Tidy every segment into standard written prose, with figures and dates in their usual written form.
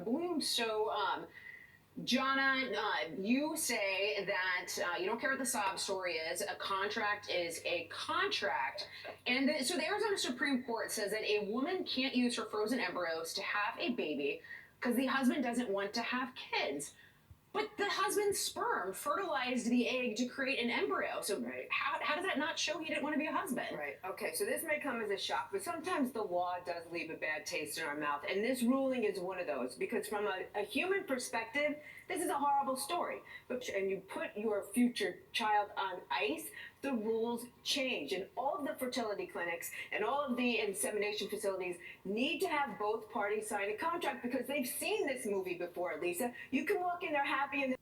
Bloom. So, Jonna, you say that you don't care what the sob story is. A contract is a contract. And so the Arizona Supreme Court says that a woman can't use her frozen embryos to have a baby because the husband doesn't want to have kids. But the husband's sperm fertilized the egg to create an embryo. So Right. how does that not show he didn't want to be a husband? Right. Okay. So this may come as a shock, but sometimes the law does leave a bad taste in our mouth. And this ruling is one of those because from a human perspective, this is a horrible story. And you put your future child on ice, the rules change. And all of the fertility clinics and all of the insemination facilities need to have both parties sign a contract because they've seen this movie before, Lisa. You can walk in there happy and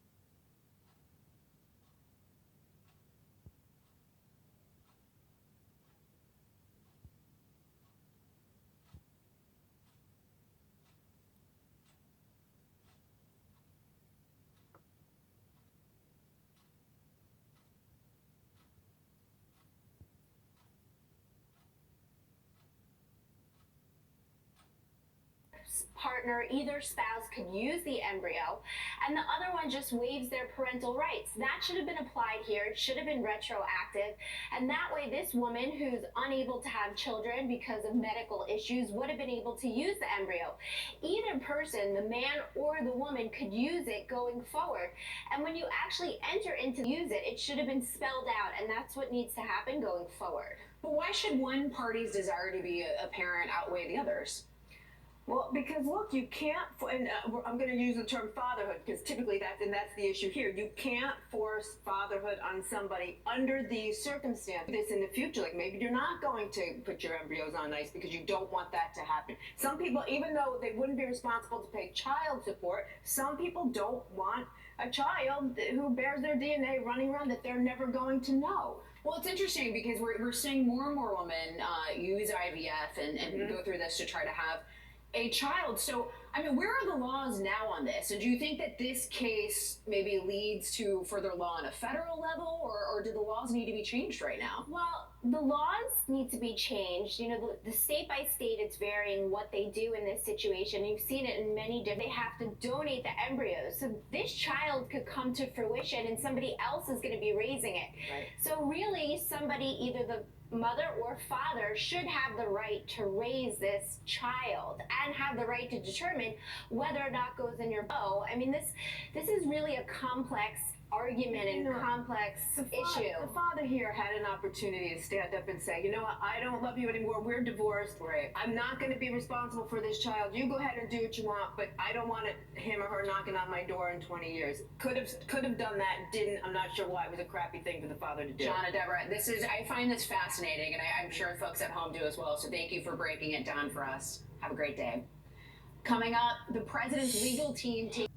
partner, either spouse could use the embryo, and the other one just waives their parental rights. That should have been applied here. It should have been retroactive, and that way this woman who's unable to have children because of medical issues would have been able to use the embryo. Either person, the man or the woman, could use it going forward, and when you actually enter into use it, it should have been spelled out, and that's what needs to happen going forward. But why should one party's desire to be a parent outweigh the others? well, because look, you can't, and I'm going to use the term fatherhood because typically that's the issue here. You can't force fatherhood on somebody under these circumstances. This in the future, like maybe you're not going to put your embryos on ice because you don't want that to happen. Some people, even though they wouldn't be responsible to pay child support, some people don't want a child who bears their DNA running around that they're never going to know. Well, it's interesting because we're seeing more and more women use IVF and go through this to try to have a child. So, I mean, where are the laws now on this? And do you think that this case maybe leads to further law on a federal level, or do the laws need to be changed right now? Well, the laws need to be changed. You know, the state by state, it's varying what they do in this situation. You've seen it in many different. They have to donate the embryos, so this child could come to fruition, and somebody else is going to be raising it. Right. So really, somebody, either the mother or father, should have the right to raise this child and have the right to determine whether or not goes in your bow. I mean, this is really a complex argument and complex issue. The father here had an opportunity to stand up and say, you know what, I don't love you anymore. We're divorced. Right. I'm not going to be responsible for this child. You go ahead and do what you want, but I don't want him or her knocking on my door in 20 years. Could have done that. Didn't. I'm not sure why. It was a crappy thing for the father to do. Jonna, Deborah, I find this fascinating, and I'm sure folks at home do as well. So thank you for breaking it down for us. Have a great day. Coming up, the president's legal team takes